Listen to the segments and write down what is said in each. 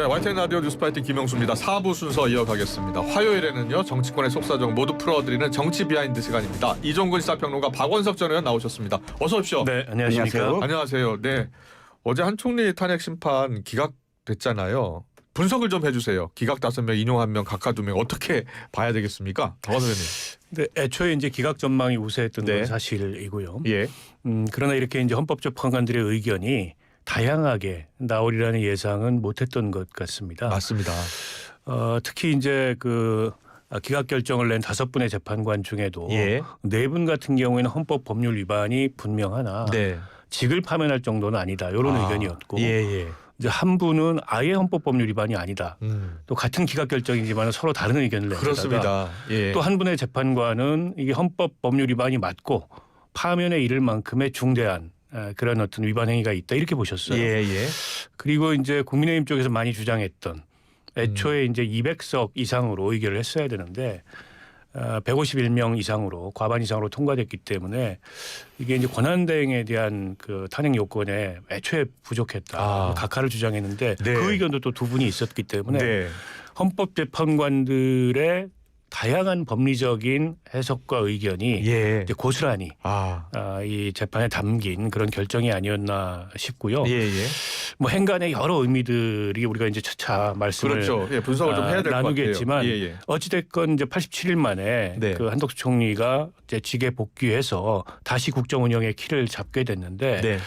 YTN 라디오 뉴스파이팅 김영수입니다. 4부 순서 이어가겠습니다. 화요일에는요, 정치권의 속사정 모두 풀어드리는 정치 비하인드 시간입니다. 이종근 시사평론가 박원석 전 의원 나오셨습니다. 어서 오십시오. 네, 안녕하십니까. 안녕하세요. 네, 어제 한 총리 탄핵 심판 기각됐잖아요. 분석을 좀 해주세요. 기각 5명, 인용 1명, 각하 2명 어떻게 봐야 되겠습니까? 박 원석님. 네, 애초에 이제 기각 전망이 우세했던 네. 건 사실이고요. 예. 그러나 이렇게 이제 헌법재판관들의 의견이 다양하게 나오리라는 예상은 못했던 것 같습니다. 맞습니다. 특히 이제 그 기각 결정을 낸 5분의 재판관 중에도 예. 4분 같은 경우에는 헌법 법률 위반이 분명하나 네. 직을 파면할 정도는 아니다. 이런 의견이었고 예. 이제 한 분은 아예 헌법 법률 위반이 아니다. 또 같은 기각 결정이지만 서로 다른 의견을 내다가 그렇습니다. 예. 또 한 분의 재판관은 이게 헌법 법률 위반이 맞고 파면에 이를 만큼의 중대한 그런 어떤 위반 행위가 있다 이렇게 보셨어요. 예. 그리고 이제 국민의힘 쪽에서 많이 주장했던 애초에 이제 200석 이상으로 의결을 했어야 되는데 151명 이상으로 과반 이상으로 통과됐기 때문에 이게 이제 권한대행에 대한 그 탄핵 요건에 애초에 부족했다. 각하를 주장했는데 네. 그 의견도 또 2분이 있었기 때문에 네. 헌법재판관들의 다양한 법리적인 해석과 의견이 예. 이제 고스란히 이 재판에 담긴 그런 결정이 아니었나 싶고요. 예. 뭐 행간의 여러 의미들이 우리가 이제 차차 말씀을 그렇죠. 예, 분석을 좀 해야 될 것 같아요. 나누겠지만 예. 어찌됐건 이제 87일 만에 네. 그 한덕수 총리가 이제 직에 복귀해서 다시 국정 운영의 키를 잡게 됐는데 네.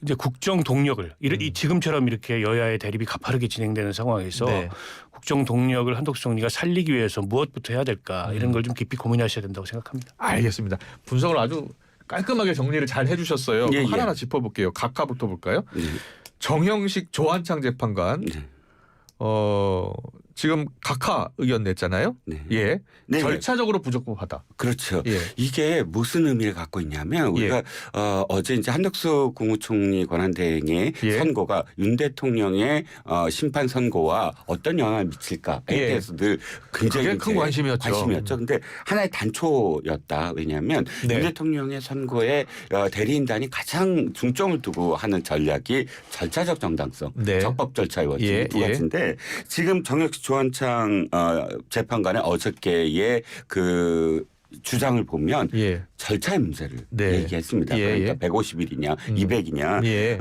이제 국정 동력을 지금처럼 이렇게 여야의 대립이 가파르게 진행되는 상황에서 네. 국정 동력을 한덕수 총리가 살리기 위해서 무엇부터 해야 될까 이런 걸 좀 깊이 고민하셔야 된다고 생각합니다. 알겠습니다. 분석을 아주 깔끔하게 정리를 잘 해주셨어요. 예. 하나하나 짚어볼게요. 각하부터 볼까요? 정형식 조한창 재판관 지금 각하 의견 냈잖아요. 네. 예. 네. 절차적으로 부적법하다. 그렇죠. 예. 이게 무슨 의미를 갖고 있냐면 우리가 어제 이제 한덕수 국무총리 권한대행의 예. 선고가 윤 대통령의 심판 선고와 어떤 영향을 미칠까에 예. 대해서 늘 굉장히 그게 큰 관심이었죠. 근데 하나의 단초였다. 왜냐하면 네. 윤 대통령의 선고에 대리인단이 가장 중점을 두고 하는 전략이 절차적 정당성, 네. 적법 절차의 원칙 예. 두 가지인데 지금 정혁식 조한창 재판관의 어저께의 그 주장을 보면 예. 절차의 문제를 네. 얘기했습니다. 예. 그러니까 150일이냐 200이냐. 예.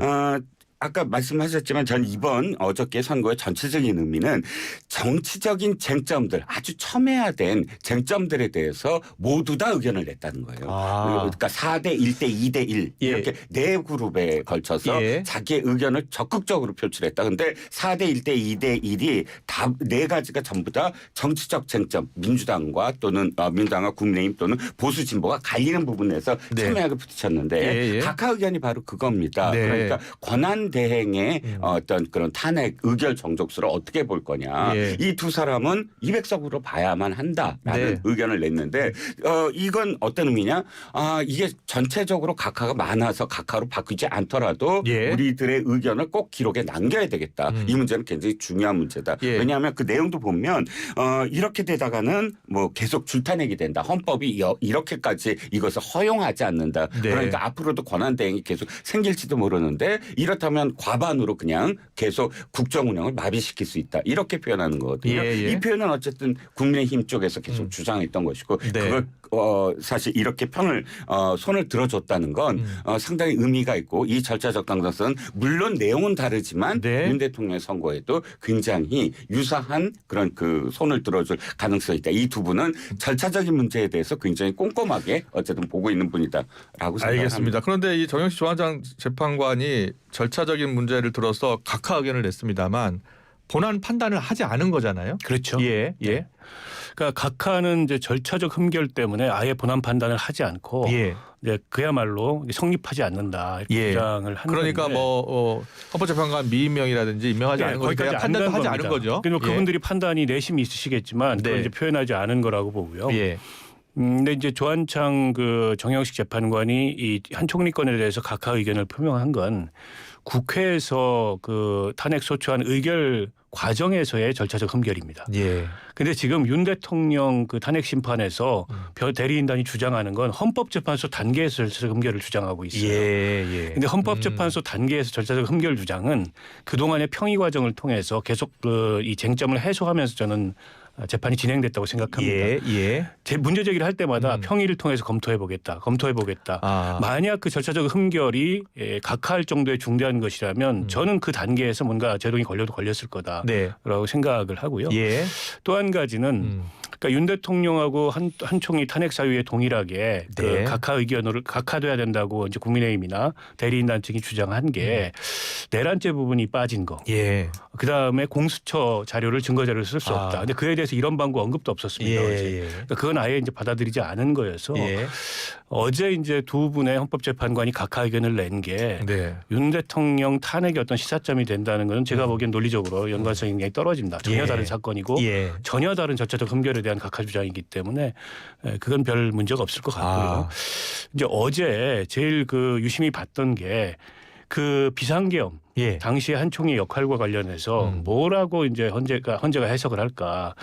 아까 말씀하셨지만 전 이번 어저께 선고의 전체적인 의미는 정치적인 쟁점들 아주 첨예화된 쟁점들에 대해서 모두 다 의견을 냈다는 거예요. 그러니까 4대 1대 2대 1 예. 이렇게 네 그룹에 걸쳐서 예. 자기의 의견을 적극적으로 표출했다. 그런데 4대 1대 2대 1이 다 네 가지가 전부 다 정치적 쟁점 민주당과 또는 민주당과 국민의힘 또는 보수 진보가 갈리는 부분에서 네. 첨예하게 부딪혔는데 예. 각하 의견이 바로 그겁니다. 네. 그러니까 권한 대행의 어떤 그런 탄핵 의결 정족수를 어떻게 볼 거냐. 예. 이 두 사람은 200석으로 봐야만 한다라는 네. 의견을 냈는데 이건 어떤 의미냐. 이게 전체적으로 각하가 많아서 각하로 바뀌지 않더라도 예. 우리들의 의견을 꼭 기록에 남겨야 되겠다. 이 문제는 굉장히 중요한 문제다. 예. 왜냐하면 그 내용도 보면 이렇게 되다가는 뭐 계속 줄탄핵이 된다. 헌법이 이렇게까지 이것을 허용하지 않는다. 네. 그러니까 앞으로도 권한 대행이 계속 생길지도 모르는데 이렇다면 과반으로 그냥 계속 국정 운영을 마비시킬 수 있다. 이렇게 표현하는 거거든요. 예. 이 표현은 어쨌든 국민의힘 쪽에서 계속 주장했던 것이고 네. 그걸 사실 이렇게 편을 손을 들어줬다는 건 상당히 의미가 있고 이 절차적 당당성은 물론 내용은 다르지만 네. 윤 대통령의 선거에도 굉장히 유사한 그런 그 손을 들어줄 가능성이 있다. 이 두 분은 절차적인 문제에 대해서 굉장히 꼼꼼하게 어쨌든 보고 있는 분이다라고 생각합니다. 알겠습니다. 그런데 이 정형식 조한창 재판관이 절차적인 문제를 들어서 각하 의견을 냈습니다만 본안 판단을 하지 않은 거잖아요. 그렇죠. 예. 그러니까 각하는 이제 절차적 흠결 때문에 아예 본안 판단을 하지 않고 예. 이제 그야말로 성립하지 않는다 이렇게 예. 주장을 하는 그러니까 건데 뭐 헌법재판관 미임명이라든지 임명하지 않은 거니까 거기까지 안 판단도 간 하지 않은 겁니다. 거죠. 그리고 그분들이 판단이 내심이 있으시겠지만 그걸 네. 이제 표현하지 않은 거라고 보고요. 예. 근데 이제 조한창 그 정형식 재판관이 이 한 총리권에 대해서 각하 의견을 표명한 건 국회에서 그 탄핵 소추안 의결 과정에서의 절차적 흠결입니다. 예. 근데 지금 윤 대통령 그 탄핵 심판에서 대리인단이 주장하는 건 헌법재판소 단계에서 절차적 흠결을 주장하고 있어요. 예. 근데 헌법재판소 단계에서 절차적 흠결 주장은 그동안의 평의 과정을 통해서 계속 이 쟁점을 해소하면서 저는 재판이 진행됐다고 생각합니다. 예. 제 문제 제기를 할 때마다 평의를 통해서 검토해 보겠다. 만약 그 절차적 흠결이 각하할 정도의 중대한 것이라면 저는 그 단계에서 뭔가 제동이 걸려도 걸렸을 거다라고 생각을 하고요. 예. 또 한 가지는 그러니까 윤 대통령하고 한 총리 탄핵 사유에 동일하게 그 각하 의견으로 각하돼야 된다고 이제 국민의힘이나 대리인단 측이 주장한 게 내란죄 부분이 빠진 거. 예. 그 다음에 공수처 자료를 증거 자료를 쓸 수 없다. 근데 그에 대해서 이런 방구 언급도 없었습니다. 어제. 그러니까 그건 아예 이제 받아들이지 않은 거여서 어제 이제 두 분의 헌법재판관이 각하 의견을 낸 게 윤 대통령 탄핵의 어떤 시사점이 된다는 것은 제가 보기엔 논리적으로 연관성이 굉장히 떨어집니다. 전혀 다른 사건이고 전혀 다른 절차적 흠결에 대한 각하 주장이기 때문에 그건 별 문제가 없을 것 같고요. 이제 어제 제일 그 유심히 봤던 게 그 비상계엄 당시에 한 총리의 역할과 관련해서 뭐라고 이제 헌재가 해석을 할까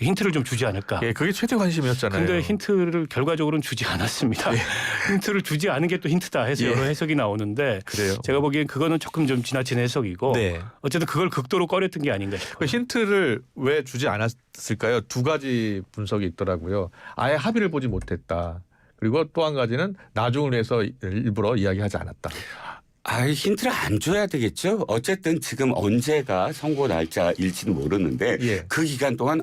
힌트를 좀 주지 않을까. 예, 그게 최대 관심이었잖아요. 근데 힌트를 결과적으로는 주지 않았습니다. 힌트를 주지 않은 게 또 힌트다 해서 여러 해석이 나오는데 그래요. 제가 보기엔 그거는 조금 좀 지나친 해석이고 어쨌든 그걸 극도로 꺼렸던 게 아닌가 싶어요. 그 힌트를 왜 주지 않았을까요? 두 가지 분석이 있더라고요. 아예 합의를 보지 못했다. 그리고 또 한 가지는 나중을 위해서 일부러 이야기하지 않았다. 힌트를 안 줘야 되겠죠. 어쨌든 지금 언제가 선고 날짜일지는 모르는데 그 기간 동안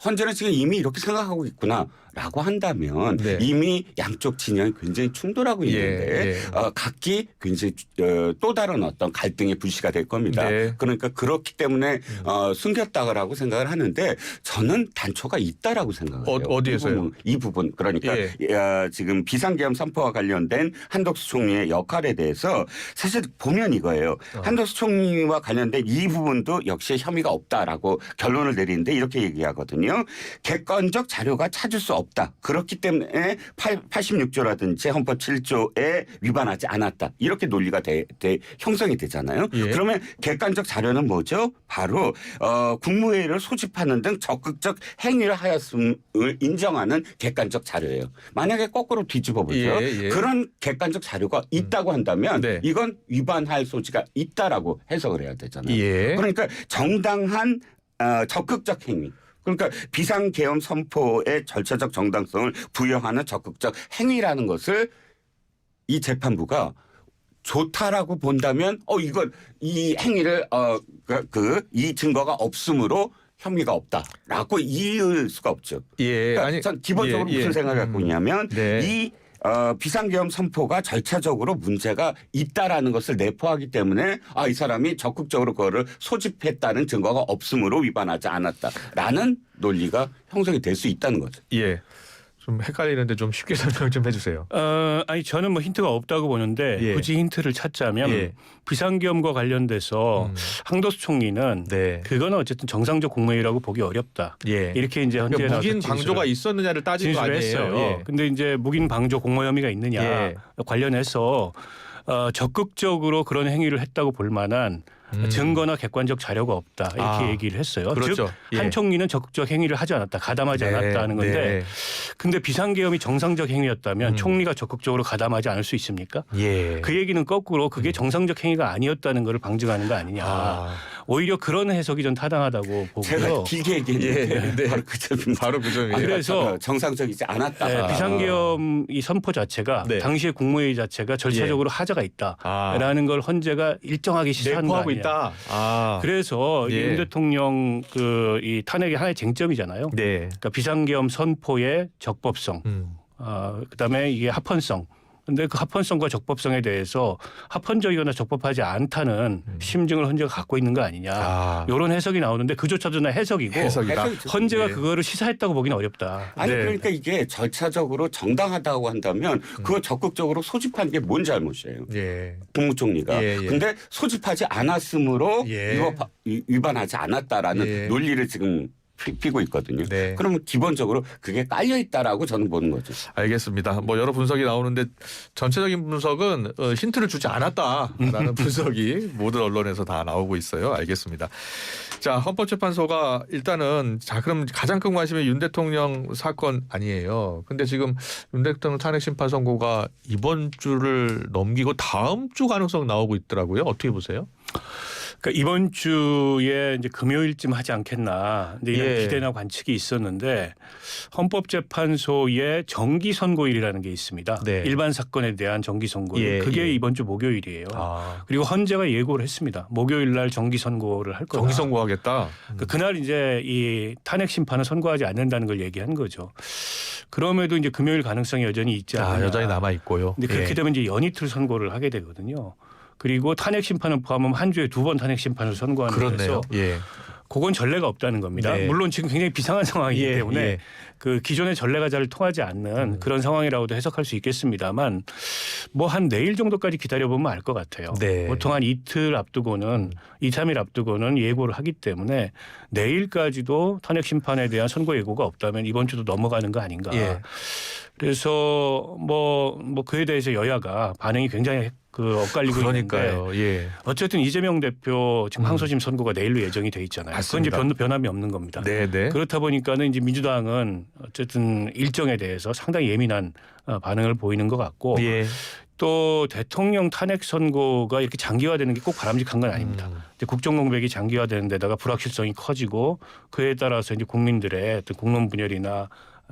헌재는 지금 이미 이렇게 생각하고 있구나라고 한다면 이미 양쪽 진영이 굉장히 충돌하고 있는데 각기 굉장히 또 다른 어떤 갈등의 불씨가 될 겁니다. 그러니까 그렇기 때문에 숨겼다고 생각을 하는데 저는 단초가 있다라고 생각해요. 어디에서요? 이 부분 그러니까 지금 비상계엄 선포와 관련된 한덕수 총리의 역할에 대해서 사실 보면 이거예요. 한덕수 총리와 관련된 이 부분도 역시 혐의가 없다라고 결론을 내리는데 이렇게 얘기하거든요. 객관적 자료가 찾을 수 없다. 그렇기 때문에 86조라든지 헌법 7조에 위반하지 않았다. 이렇게 논리가 형성이 되잖아요. 그러면 객관적 자료는 뭐죠? 바로 국무회의를 소집하는 등 적극적 행위를 하였음을 인정하는 객관적 자료예요. 만약에 거꾸로 뒤집어 보죠. 그런 객관적 자료가 있다고 한다면 이건 위반할 소지가 있다라고 해석을 해야 되잖아요. 그러니까 정당한 적극적 행위. 그러니까 비상계엄 선포의 절차적 정당성을 부여하는 적극적 행위라는 것을 이 재판부가 좋다라고 본다면 이건 이 행위를 이 증거가 없으므로 혐의가 없다라고 이을 수가 없죠. 그러니까 전 기본적으로 무슨 생각을 갖고 있냐면 이 비상계엄 선포가 절차적으로 문제가 있다라는 것을 내포하기 때문에 이 사람이 적극적으로 그거를 소집했다는 증거가 없으므로 위반하지 않았다라는 논리가 형성이 될 수 있다는 거죠. 좀 헷갈리는데 좀 쉽게 설명 좀 해주세요. 아니 저는 뭐 힌트가 없다고 보는데 굳이 힌트를 찾자면 비상계엄과 관련돼서 한덕수 총리는 그거는 어쨌든 정상적 국무회의라고 보기 어렵다. 이렇게 이제 헌재에 그러니까 나와서 묵인 방조가 있었느냐를 따진 거 아니에요. 했어요. 근데 이제 묵인 방조 공모 혐의가 있느냐 관련해서 적극적으로 그런 행위를 했다고 볼 만한 증거나 객관적 자료가 없다 이렇게 얘기를 했어요. 그렇죠. 즉 한 총리는 적극적 행위를 하지 않았다, 가담하지 않았다는 건데 근데 비상계엄이 정상적 행위였다면 총리가 적극적으로 가담하지 않을 수 있습니까? 그 얘기는 거꾸로 그게 정상적 행위가 아니었다는 걸 방증하는 거 아니냐. 오히려 그런 해석이 좀 타당하다고 보고요. 제가 길게 얘기했는데 바로 그 점입니다. 바로 그 점이에요. 그래서 정상적이지 않았다. 비상계엄 이 선포 자체가 당시의 국무회의 자체가 절차적으로 하자가 있다라는 걸 헌재가 일정하게 시사한 거 아니냐. 그래서 윤 대통령 이 탄핵의 하나의 쟁점이잖아요. 그러니까 비상계엄 선포의 적법성, 그다음에 이게 합헌성. 근데 그 합헌성과 적법성에 대해서 합헌적이거나 적법하지 않다는 심증을 헌재가 갖고 있는 거 아니냐. 이런 해석이 나오는데 그조차도 해석이고 헌재가 그거를 시사했다고 보기는 어렵다. 아니 그러니까 이게 절차적으로 정당하다고 한다면 그거 적극적으로 소집한 게 뭔 잘못이에요. 국무총리가. 근데 소집하지 않았으므로 이거 위반하지 않았다라는 논리를 지금 피고 있거든요. 네. 그러면 기본적으로 그게 깔려 있다라고 저는 보는 거죠. 알겠습니다. 뭐 여러 분석이 나오는데 전체적인 분석은 힌트를 주지 않았다라는 분석이 모든 언론에서 다 나오고 있어요. 알겠습니다. 자, 헌법재판소가 일단은 자 그럼 가장 큰 관심이 윤 대통령 사건 아니에요. 근데 지금 윤 대통령 탄핵 심판 선고가 이번 주를 넘기고 다음 주 가능성 나오고 있더라고요. 어떻게 보세요? 그러니까 이번 주에 이제 금요일쯤 하지 않겠나 이런 예. 기대나 관측이 있었는데 헌법재판소의 정기 선고일이라는 게 있습니다. 네. 일반 사건에 대한 정기 선고일. 예, 그게 예. 이번 주 목요일이에요. 아, 그리고 헌재가 예고를 했습니다. 목요일 날 정기 선고를 할 거다. 정기 선고하겠다. 그날 이제 이 탄핵 심판을 선고하지 않는다는 걸 얘기한 거죠. 그럼에도 이제 금요일 가능성이 여전히 있지 않느냐. 여전히 남아 있고요. 근데 그렇게 되면 이제 연이틀 선고를 하게 되거든요. 그리고 탄핵 심판을 포함하면 한 주에 2번 탄핵 심판을 선고하는 그렇네요. 데서 예. 그건 전례가 없다는 겁니다. 네. 물론 지금 굉장히 비상한 상황이기 예, 때문에 예. 그 기존의 전례가 잘 통하지 않는 그런 상황이라고도 해석할 수 있겠습니다만 뭐 한 내일 정도까지 기다려보면 알 것 같아요. 네. 보통 한 이틀 앞두고는 2, 3일 앞두고는 예고를 하기 때문에 내일까지도 탄핵 심판에 대한 선고 예고가 없다면 이번 주도 넘어가는 거 아닌가. 예. 그래서 뭐 그에 대해서 여야가 반응이 굉장히 엇갈리고 있는데 그러니까요. 예. 어쨌든 이재명 대표 지금 항소심 선고가 내일로 예정이 돼 있잖아요. 맞습니다. 그건 이제 변함이 없는 겁니다. 네, 네. 그렇다 보니까는 이제 민주당은 어쨌든 일정에 대해서 상당히 예민한 반응을 보이는 것 같고 예. 또 대통령 탄핵 선고가 이렇게 장기화되는 게 꼭 바람직한 건 아닙니다. 이제 국정공백이 장기화되는 데다가 불확실성이 커지고 그에 따라서 이제 국민들의 어떤 공론 분열이나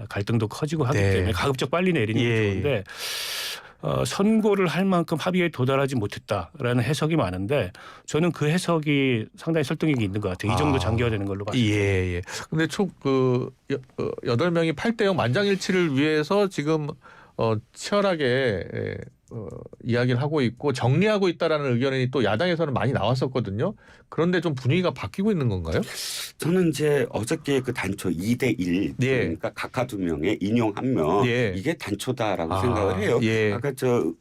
갈등도 커지고 하기 네. 때문에 가급적 빨리 내리는 게 예. 좋은데 선고를 할 만큼 합의에 도달하지 못했다라는 해석이 많은데 저는 그 해석이 상당히 설득력이 있는 것 같아요. 이 정도 장기화되는 걸로 봤을 때. 예, 예. 근데 총 8명이 8대0 만장일치를 위해서 지금 치열하게 이야기를 하고 있고 정리하고 있다라는 의견이 또 야당에서는 많이 나왔었거든요. 그런데 좀 분위기가 바뀌고 있는 건가요? 저는 이제 어저께 그 단초 2대1 예. 그러니까 각하 2명에 인용 1명 예. 이게 단초다라고 생각을 해요. 예. 아까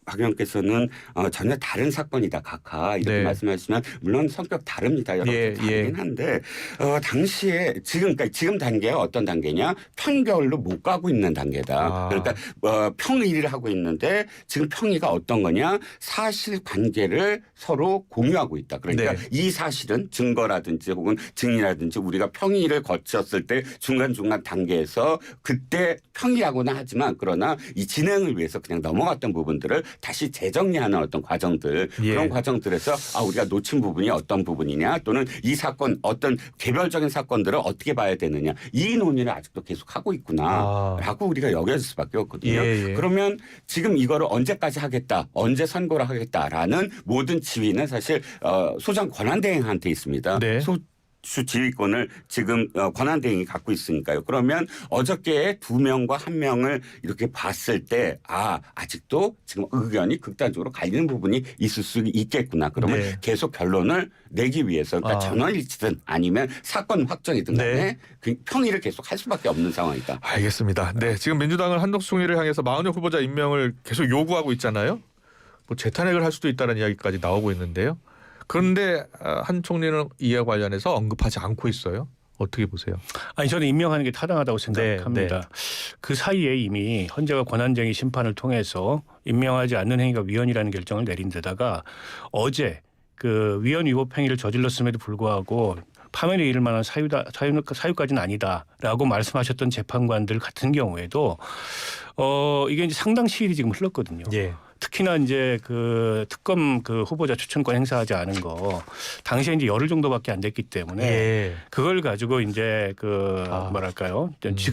박 의원께서는 전혀 다른 사건이다 각하 이렇게 네. 말씀하시면 물론 성격 다릅니다. 여러 예, 가지 다르긴 예. 한데 당시에 그러니까 지금 단계가 어떤 단계냐 평결로 못 가고 있는 단계다. 그러니까 평의를 하고 있는데 지금 평의가 어떤 거냐 사실관계를 서로 공유하고 있다. 그러니까 네. 이 사실은 증거라든지 혹은 증인이라든지 우리가 평의를 거쳤을 때 중간중간 단계에서 그때 평의하고는 하지만 그러나 이 진행을 위해서 그냥 넘어갔던 부분들을 다시 재정리하는 어떤 과정들 예. 그런 과정들에서 우리가 놓친 부분이 어떤 부분이냐 또는 이 사건 어떤 개별적인 사건들을 어떻게 봐야 되느냐 이 논의를 아직도 계속 하고 있구나 라고 우리가 여겨질 수밖에 없거든요. 예, 예. 그러면 지금 이거를 언제까지 하겠다 언제 선고를 하겠다라는 모든 지위는 사실 소장 권한대행한테 있습니다. 네. 수 지휘권을 지금 권한대행이 갖고 있으니까요. 그러면 어저께 2명과 1명을 이렇게 봤을 때 아직도 지금 의견이 극단적으로 갈리는 부분이 있을 수 있겠구나. 그러면 네. 계속 결론을 내기 위해서 그러니까 전원일치든 아니면 사건 확정이든 간에 네. 그 평의를 계속 할 수밖에 없는 상황이다. 알겠습니다. 네, 지금 민주당은 한덕수 총리를 향해서 마흔여 후보자 임명을 계속 요구하고 있잖아요. 뭐 재탄핵을 할 수도 있다는 이야기까지 나오고 있는데요. 그런데 한 총리는 이에 관련해서 언급하지 않고 있어요. 어떻게 보세요? 아니 저는 임명하는 게 타당하다고 생각합니다. 네. 그 사이에 이미 헌재가 권한쟁의 심판을 통해서 임명하지 않는 행위가 위헌이라는 결정을 내린 데다가 어제 그 위헌 위법 행위를 저질렀음에도 불구하고 파면에 이를 만한 사유까지는 아니다라고 말씀하셨던 재판관들 같은 경우에도 이게 이제 상당 시일이 지금 흘렀거든요. 예. 특히나 이제 그 특검 그 후보자 추천권 행사하지 않은 거 당시에 이제 열흘 정도밖에 안 됐기 때문에 예. 그걸 가지고 이제 그 뭐랄까요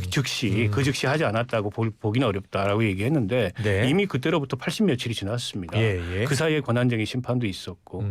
즉시 하지 않았다고 보기는 어렵다라고 얘기했는데 네. 이미 그때로부터 80 며칠이 지났습니다. 예. 그 사이에 권한쟁의 심판도 있었고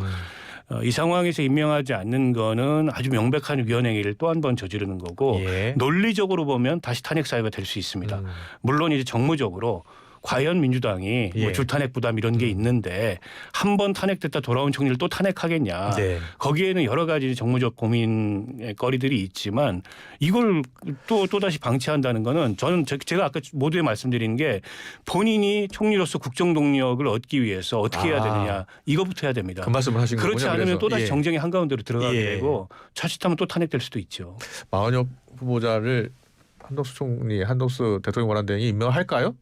이 상황에서 임명하지 않는 거는 아주 명백한 위헌 행위를 또 한 번 저지르는 거고 예. 논리적으로 보면 다시 탄핵 사유가 될 수 있습니다. 물론 이제 정무적으로 과연 민주당이 예. 뭐 줄탄핵 부담 이런 게 있는데 한 번 탄핵됐다 돌아온 총리를 또 탄핵하겠냐. 네. 거기에는 여러 가지 정무적 고민거리들이 있지만 이걸 또다시 방치한다는 거는 저는 제가 아까 모두에 말씀드린 게 본인이 총리로서 국정 동력을 얻기 위해서 어떻게 해야 되느냐 이거부터 해야 됩니다. 그 말씀을 하신 거군요. 그렇지 않으면 그래서. 또다시 예. 정쟁의 한가운데로 들어가게 예. 되고 자칫하면 또 탄핵될 수도 있죠. 마은혁 후보자를 한덕수 대통령 권한대행이 임명할까요?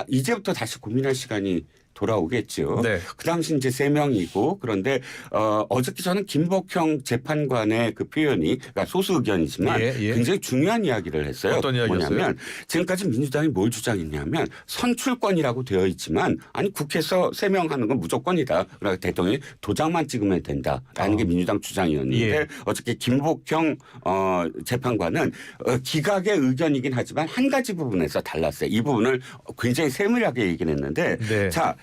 이제부터 다시 고민할 시간이 돌아오겠죠. 네. 그 당시 이제 3명이고 그런데 어저께 저는 김복형 재판관의 그 표현이 그러니까 소수 의견이지만 예. 굉장히 중요한 이야기를 했어요. 어떤 이야기였어요? 뭐냐면 지금까지 민주당이 뭘 주장했냐면 선출권이라고 되어 있지만 아니 국회에서 3명 하는 건 무조건이다. 그러니까 대통령이 도장만 찍으면 된다라는 게 민주당 주장이었는데 예. 어저께 김복형 재판관은 기각의 의견이긴 하지만 한 가지 부분에서 달랐어요. 이 부분을 굉장히 세밀하게 얘기를 했는데 네. 자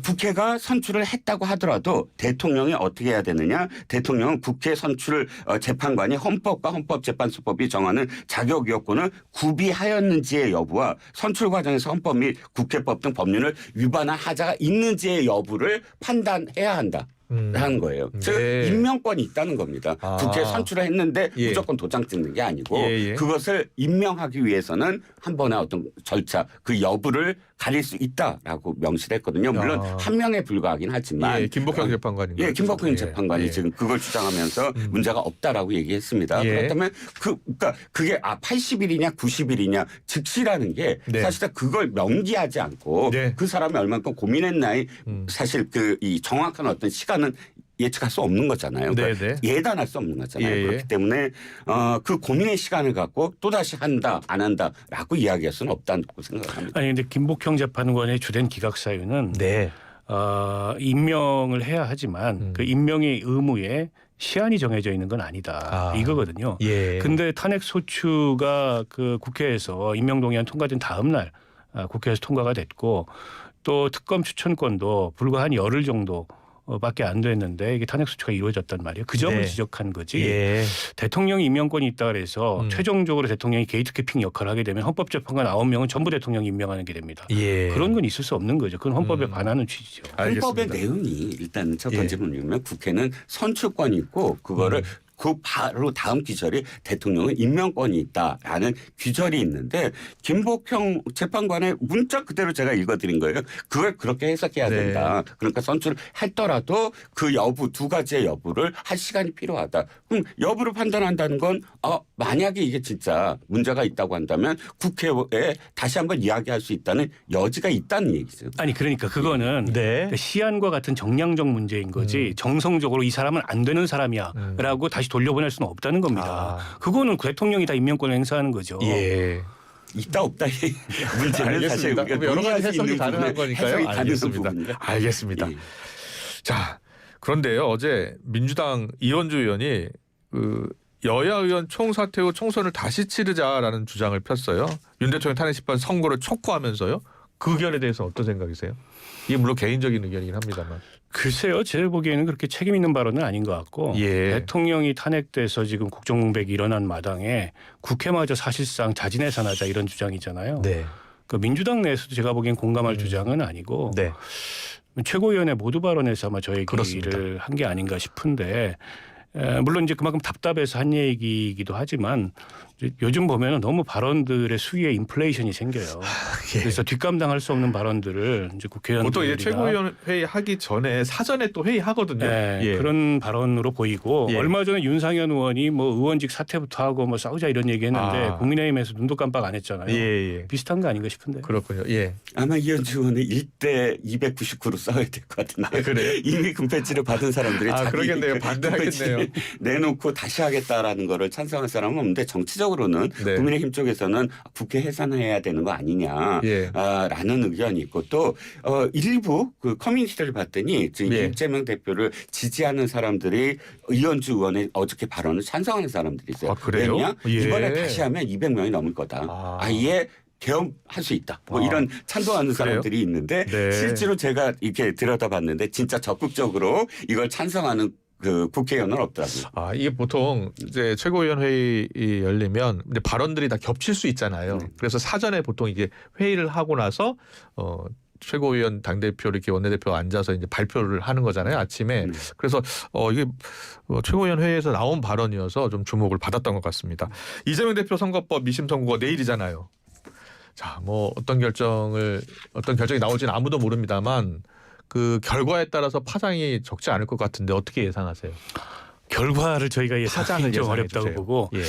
국회가 선출을 했다고 하더라도 대통령이 어떻게 해야 되느냐. 대통령은 국회 선출 재판관이 헌법과 헌법재판소법이 정하는 자격 요건을 구비하였는지의 여부와 선출 과정에서 헌법 및 국회법 등 법률을 위반한 하자가 있는지의 여부를 판단해야 한다. 라는 거예요. 즉 네. 임명권이 있다는 겁니다. 국회에 선출을 했는데 예. 무조건 도장 찍는 게 아니고 예. 그것을 임명하기 위해서는 한 번의 어떤 절차 그 여부를 가릴 수 있다라고 명시를 했거든요. 물론 한 명에 불과하긴 하지만 김복형 재판관인 거죠. 김복형 재판관이 지금 그걸 주장하면서 문제가 없다라고 얘기했습니다. 그렇다면 그러니까 그게 80일이냐 90일이냐 즉시라는 게 네. 사실은 그걸 명기하지 않고 네. 그 사람이 얼만큼 고민했나에 사실 이 정확한 어떤 시간은 예측할 수 없는 거잖아요. 그러니까 네. 예단할 수 없는 거잖아요. 예. 그렇기 때문에 그 고민의 시간을 갖고 또다시 한다 안 한다라고 이야기할 수는 없다고 생각합니다. 아니 근데 김복형 재판관의 주된 기각 사유는 네. 임명을 해야 하지만 그 임명의 의무에 시한이 정해져 있는 건 아니다. 이거거든요. 예. 근데 탄핵 소추가 그 국회에서 임명동의안 통과된 다음 날 국회에서 통과가 됐고 또 특검 추천권도 불과 한 열흘 정도 밖에 안 됐는데 이게 탄핵 소추가 이루어졌단 말이에요. 그 점을 네. 지적한 거지. 예. 대통령이 임명권이 있다 그래서 최종적으로 대통령이 게이트키핑 역할을 하게 되면 헌법재판관 9명은 전부 대통령이 임명하는 게 됩니다. 예. 그런 건 있을 수 없는 거죠. 그건 헌법에 반하는 취지죠. 알겠습니다. 헌법의 내용이 일단 첫 번째 예. 문제면 국회는 선출권이 있고 그거를 그 바로 다음 규절이 대통령은 임명권이 있다라는 규절이 있는데 김복형 재판관의 문자 그대로 제가 읽어드린 거예요. 그걸 그렇게 해석해야 네. 된다. 그러니까 선출을 했더라도 그 여부 두 가지의 여부를 할 시간이 필요하다. 그럼 여부를 판단한다는 건 만약에 이게 진짜 문제가 있다고 한다면 국회에 다시 한번 이야기할 수 있다는 여지가 있다는 얘기죠. 아니 그러니까 그거는 네. 시한과 같은 정량적 문제인 거지 정성적으로 이 사람은 안 되는 사람이야라고 다시 돌려보낼 수는 없다는 겁니다. 그거는 대통령이 다 임명권을 행사하는 거죠. 예. 있다 없다의 문제는 사실 알겠습니다. 우리가 여러 논의할 가지 수 해석이 있는 가능한 부분에 거니까요. 해석이 가능한 알겠습니다. 부분이다. 알겠습니다. 예. 자, 그런데요. 어제 민주당 이현주 의원이 그 여야 의원 총사퇴 후 총선을 다시 치르자라는 주장을 폈어요. 윤 대통령 탄핵 심판 선고를 촉구하면서요. 그 의견에 대해서 어떤 생각이세요? 이게 물론 개인적인 의견이긴 합니다만. 글쎄요. 제가 보기에는 그렇게 책임 있는 발언은 아닌 것 같고 예. 대통령이 탄핵돼서 지금 국정공백이 일어난 마당에 국회마저 사실상 자진해산하자 이런 주장이잖아요. 네. 그 민주당 내에서도 제가 보기엔 공감할 주장은 아니고 네. 최고위원회 모두 발언에서 아마 저 그렇습니다. 얘기를 한 게 아닌가 싶은데 물론 이제 그만큼 답답해서 한 얘기이기도 하지만 요즘 보면은 너무 발언들의 수위에 인플레이션이 생겨요. 예. 그래서 뒷감당할 수 없는 발언들을 이제 국회의원들이 보통 이제 최고위원 회의 하기 전에 사전에 또 회의 하거든요. 네, 예. 그런 발언으로 보이고 예. 얼마 전에 윤상현 의원이 뭐 의원직 사퇴부터 하고 뭐 싸우자 이런 얘기했는데 국민의힘에서 눈도 깜빡 안 했잖아요. 예. 비슷한 거 아닌가 싶은데. 그렇군요. 예. 아마 이현주 의원은 1대 299로 싸워야 될 것 같은데 그래요? 이미 금패치를 받은 사람들이 자기 그러겠네요. 반대하겠네요. 금패치를 내놓고 다시 하겠다라는 거를 찬성할 사람은 없는데 정치적으로는 네. 국민의힘 쪽에서는 국회 해산해야 되는 거 아니냐 예. 라는 의견이 있고 또 일부 그 커뮤니티를 봤더니 지금 예. 이재명 대표를 지지하는 사람들이 이현주 의원의 어저께 발언을 찬성하는 사람들이 있어요. 아, 그래요? 왜냐? 예. 이번에 다시 하면 200명이 넘을 거다. 아예 개엄할 수 있다. 뭐 이런 찬동하는 사람들이 있는데 네. 실제로 제가 이렇게 들여다봤는데 진짜 적극적으로 이걸 찬성하는 그 국회의원은 없더라고요. 아, 이게 보통 이제 최고위원 회의 열리면 이제 발언들이 다 겹칠 수 있잖아요. 그래서 사전에 보통 이게 회의를 하고 나서 최고위원 당대표 이렇게 원내대표 앉아서 이제 발표를 하는 거잖아요, 아침에. 그래서 이게 최고위원 회의에서 나온 발언이어서 좀 주목을 받았던 것 같습니다. 이재명 대표 선거법 미심 선고가 내일이잖아요. 자, 뭐 어떤 결정이 나올지는 아무도 모릅니다만 그 결과에 따라서 파장이 적지 않을 것 같은데 어떻게 예상하세요? 결과를 저희가 예상하기 좀 어렵다고 주세요. 보고 예.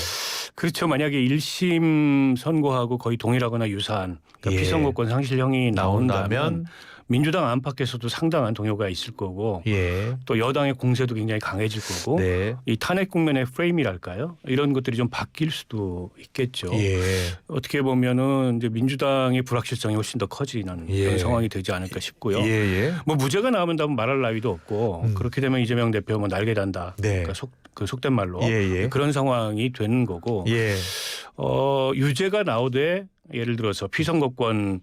그렇죠. 만약에 1심 선고하고 거의 동일하거나 유사한 그러니까 예. 피선거권 상실형이 나온다면 민주당 안팎에서도 상당한 동요가 있을 거고 예. 또 여당의 공세도 굉장히 강해질 거고 네. 이 탄핵 국면의 프레임이랄까요? 이런 것들이 좀 바뀔 수도 있겠죠. 예. 어떻게 보면은 이제 민주당의 불확실성이 훨씬 더 커지는 예. 그런 상황이 되지 않을까 싶고요. 예. 뭐 무죄가 나오면 말할 나위도 없고 그렇게 되면 이재명 대표 뭐 날개 단다. 네. 그러니까 속된 말로 예. 그런 상황이 되는 거고 예. 유죄가 나오되 예를 들어서 피선거권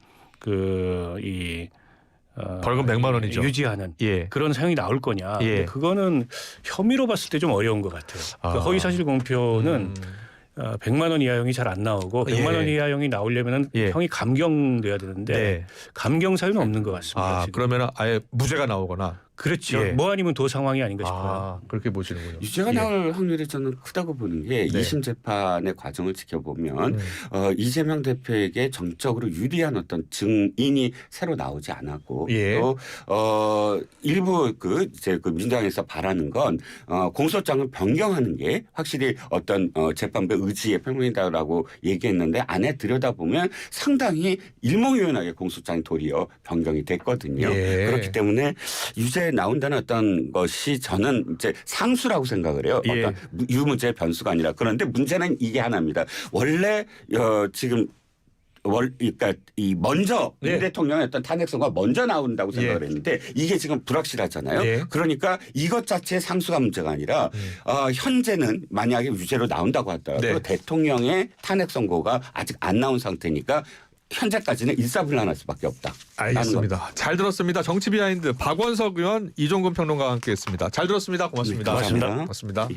벌금 100만 원이죠. 유지하는 예. 그런 사형이 나올 거냐. 예. 근데 그거는 혐의로 봤을 때 좀 어려운 것 같아요. 그러니까 허위사실 공표는 100만 원 이하형이 잘 안 나오고 100만 원 이하형이 나오려면 예. 형이 감경돼야 되는데 네. 감경 사유는 없는 것 같습니다. 아, 지금. 그러면 아예 무죄가 나오거나. 그렇죠. 예. 뭐 아니면 도 상황이 아닌가 싶어요. 아, 그렇게 보시는군요. 유죄가 나올 확률이 저는 크다고 보는 게 네. 2심 재판의 과정을 지켜보면 이재명 대표에게 정적으로 유리한 어떤 증인이 새로 나오지 않았고 예. 또 일부 그 민주당에서 바라는 건 공소장을 변경하는 게 확실히 어떤 재판부의 의지의 표명이다라고 얘기했는데 안에 들여다보면 상당히 일목요연하게 공소장이 도리어 변경이 됐거든요. 예. 그렇기 때문에 유죄 나온다는 어떤 것이 저는 이제 상수라고 생각을 해요. 예. 어떤 유무죄 변수가 아니라. 그런데 문제는 이게 하나입니다. 원래 지금 그러니까 먼저 예. 윤 대통령의 어떤 탄핵 선고가 먼저 나온다고 생각을 예. 했는데 이게 지금 불확실하잖아요. 예. 그러니까 이것 자체의 상수가 문제가 아니라 현재는 만약에 유죄로 나온다고 하더라도 네. 대통령의 탄핵 선고가 아직 안 나온 상태니까 현재까지는 일사불란할 수밖에 없다. 알겠습니다. 잘 들었습니다. 정치 비하인드 박원석 의원, 이종근 평론가와 함께했습니다. 잘 들었습니다. 고맙습니다. 네, 고맙습니다. 고맙습니다.